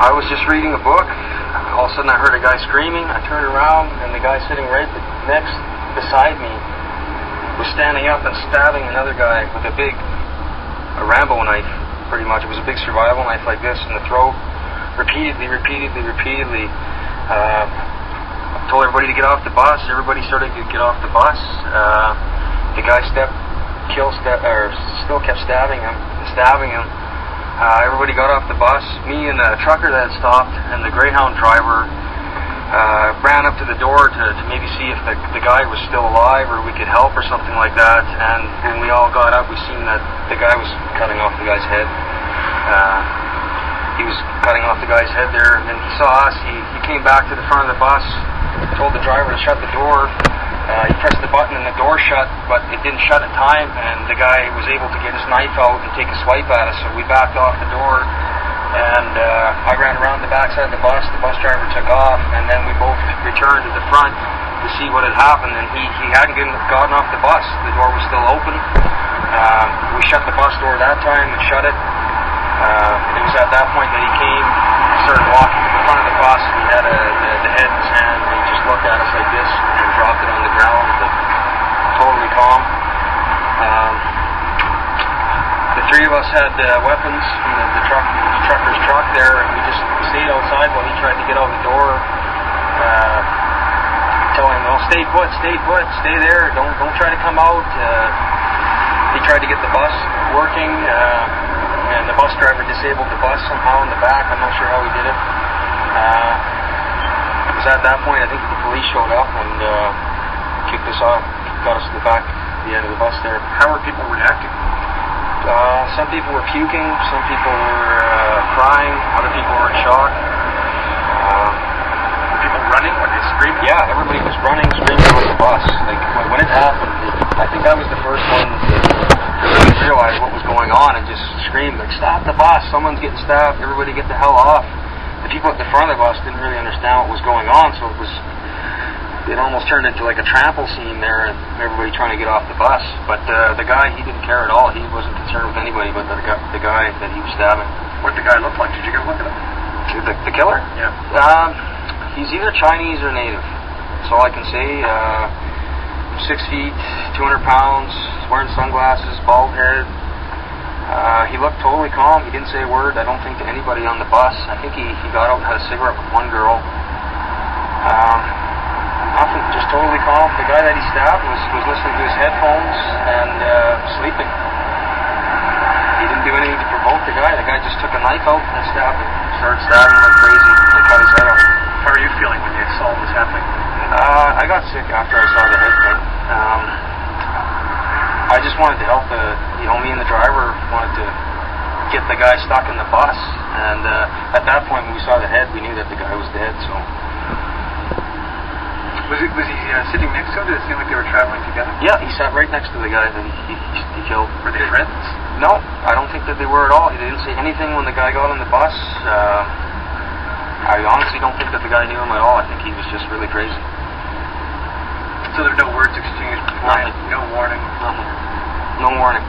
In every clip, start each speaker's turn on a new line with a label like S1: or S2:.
S1: I was just reading a book. All of a sudden I heard a guy screaming. I turned around and the guy sitting right next beside me was standing up and stabbing another guy with a Rambo knife, pretty much. It was a big survival knife like this in the throat. Repeatedly. I told everybody to get off the bus. Everybody started to get off the bus. The guy still kept stabbing him. Everybody got off the bus. Me and the trucker that had stopped and the Greyhound driver ran up to the door to maybe see if the guy was still alive or we could help or something like that. And when we all got up, we seen that the guy was cutting off the guy's head. He was cutting off the guy's head there, and he saw us. He came back to the front of the bus, told the driver to shut the door. He pressed the button and the door shut, but it didn't shut in time, and the guy was able to get his knife out and take a swipe at us, so we backed off the door, and I ran around the back side of the bus driver took off, and then we both returned to the front to see what had happened, and he hadn't gotten off the bus. The door was still open. We shut the bus door that time and shut it. It was at that point that he came, started walking to the front of the bus. He had the head in his hand, and he just looked at us like this and dropped it on the ground, totally calm. The three of us had weapons from the trucker's truck there, and we just stayed outside while he tried to get out the door, telling him, "Well, stay put, stay there, don't try to come out." He tried to get the bus working, and the bus driver disabled the bus somehow in the back. I'm not sure how he did it. It was at that point I think the police showed up and kicked us off, got us to the back, the end of the bus there.
S2: How were people reacting?
S1: Some people were puking, some people were crying, other people were in shock.
S2: Were people running? Were they screaming?
S1: Yeah, everybody was running, screaming on the bus. Like when it happened, I think I was the first one to really realize what was going on and just screamed like, "Stop the bus! Someone's getting stabbed! Everybody get the hell off!" The people at the front of the bus didn't really understand what was going on, so it almost turned into like a trample scene there, and everybody trying to get off the bus. But the guy, he didn't care at all. He wasn't concerned with anybody but the guy that he was stabbing.
S2: What did the guy look like? Did you get a look at him?
S1: The killer?
S2: Yeah.
S1: He's either Chinese or native. That's all I can say. 6 feet, 200 pounds, wearing sunglasses, bald head. He looked totally calm. He didn't say a word, I don't think, to anybody on the bus. I think he got out and had a cigarette with one girl. Nothing, just totally calm. The guy that he stabbed was listening to his headphones and sleeping. He didn't do anything to provoke the guy. The guy just took a knife out and stabbed him. Started stabbing like crazy and cut his head off.
S2: How are you feeling when you saw what was happening?
S1: I got sick after I saw the head thing. I just wanted to help me and the driver wanted to get the guy stuck in the bus. And at that point when we saw the head, we knew that the guy was dead, so.
S2: Was he sitting next to him? Did it seem like they were traveling together?
S1: Yeah, he sat right next to the guy that he killed.
S2: Were they friends?
S1: No, I don't think that they were at all. He didn't say anything when the guy got on the bus. I honestly don't think that the guy knew him at all. I think he was just really crazy.
S2: So there were no words exchanged beforehand?
S1: Nothing.
S2: No warning?
S1: Nothing. No warning.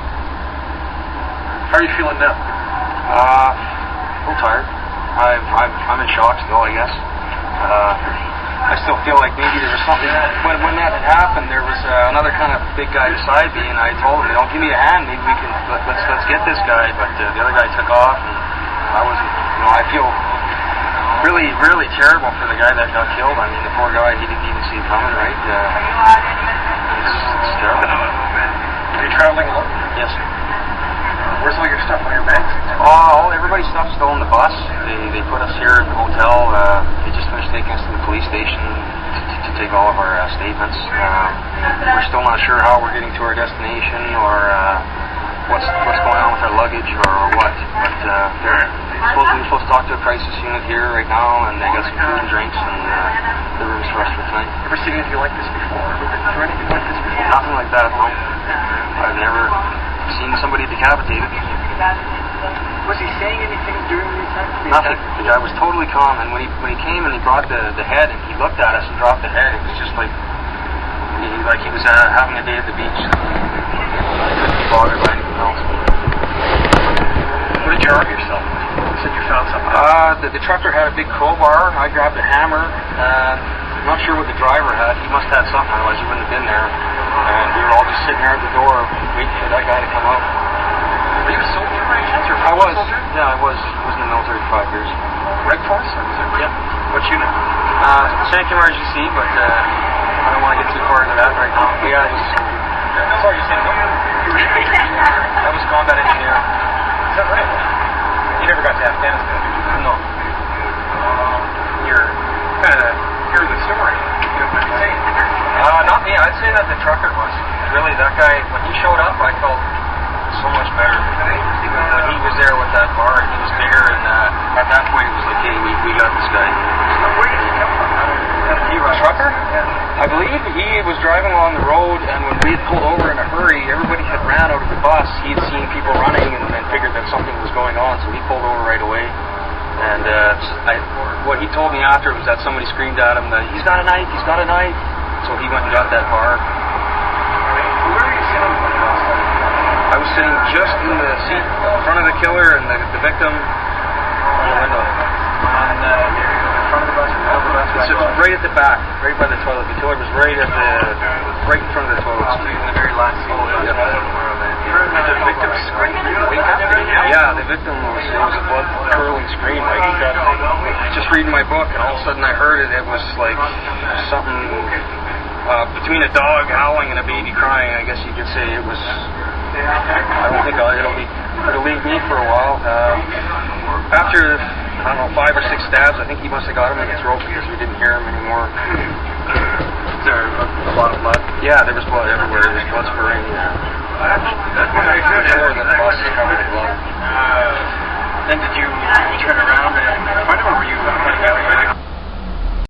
S2: How are you feeling now?
S1: A little tired. I'm in shock still, I guess. I still feel like maybe there was something. When that had happened, there was another kind of big guy beside me, and I told him, "Don't give me a hand. Maybe we can let's get this guy." But the other guy took off, and I wasn't. I feel really, really terrible for the guy that got killed. I mean, the poor guy, he didn't even see it coming, right? It's terrible.
S2: Are you traveling alone?
S1: Yes.
S2: Where's all your stuff? On your bags?
S1: Everybody's stuff's still on the bus. They put us here at the hotel. They just finished taking us to the police station to take all of our statements. We're still not sure how we're getting to our destination or what's going on with our luggage or what. But we're supposed to talk to a crisis unit here right now, and they got some food and drinks and the rooms for us for tonight.
S2: Ever seen anything like this before? Ever been through anything like this before?
S1: Nothing like that, no. I've never seen somebody decapitated.
S2: Was he saying anything during the attack?
S1: Nothing. The guy was totally calm, and when he came and he brought the head and he looked at us and dropped the head, it was just like he was having a day at the beach. He couldn't be bothered by anything else.
S2: What did you arm yourself with? said you found something.
S1: The trucker had a big crowbar. I grabbed a hammer. I'm not sure what the driver had. He must have had something, otherwise he wouldn't have been there. And we were all just sitting there at the door waiting for that guy to come out.
S2: Were you a soldier by any chance? Or
S1: I was.
S2: Soldier?
S1: Yeah, I was. I was in the military for 5 years.
S2: Red Force?
S1: Yeah.
S2: What unit?
S1: Sanctum RGC, but I don't want to get too far into that right now. But yeah, it was. Sorry, you said no. I was a combat engineer.
S2: Is that right? You never got to Afghanistan, did you?
S1: No.
S2: You're kind of hearing the story. You know what I'm saying?
S1: Not me. I'd say that the trucker was. Really, that guy, when he showed up, I felt so much better. When he was there with that bar, he was bigger, and at that point, it was like, hey, we got this guy.
S2: Where did he come from?
S1: Trucker? I believe he was driving along the road, and when we had pulled over in a hurry, everybody had ran out of the bus. He had seen people running and figured that something was going on, so he pulled over right away. And what he told me after was that somebody screamed at him that he's got a knife, he's got a knife. So he went and got that bar.
S2: Where were you sitting?
S1: I was sitting just in the seat in front of the killer and the victim on the window.
S2: On the front of the bus?
S1: So right at the back, right by the toilet. The killer was right in front of the toilet.
S2: In the very last seat.
S1: Yep.
S2: Did the victim scream? Wake up?
S1: Yeah, the victim was a blood-curdling scream. Like he got, just reading my book, and all of a sudden I heard it. It was like something between a dog howling and a baby crying. I guess you could say it was. I don't think it'll leave me for a while. After, I don't know, 5 or 6 stabs, I think he must have got him in the throat because we didn't hear him anymore.
S2: Is there a lot of blood?
S1: Yeah, there was blood everywhere. There was blood spraying. The bus is covered in blood.
S2: Then did you turn around